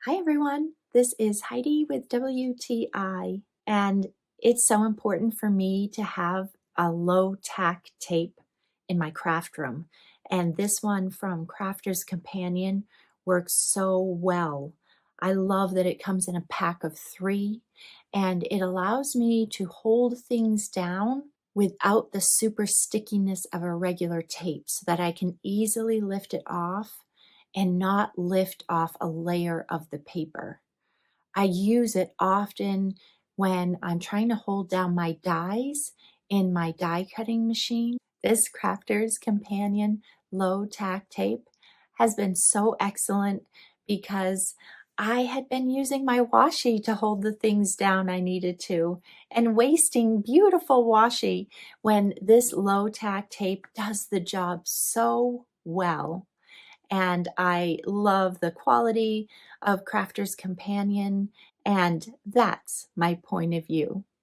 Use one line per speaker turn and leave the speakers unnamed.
Hi everyone, this is Heidi with WTI, and it's so important for me to have a low tack tape in my craft room. And this one from Crafter's Companion works so well. I love that it comes in a pack of 3 and it allows me to hold things down without the super stickiness of a regular tape so that I can easily lift it off and not lift off a layer of the paper. I use it often when I'm trying to hold down my dies in my die cutting machine. This Crafter's Companion low tack tape has been so excellent because I had been using my washi to hold the things down I needed to and wasting beautiful washi when this low tack tape does the job so well. And I love the quality of Crafter's Companion, and that's my point of view.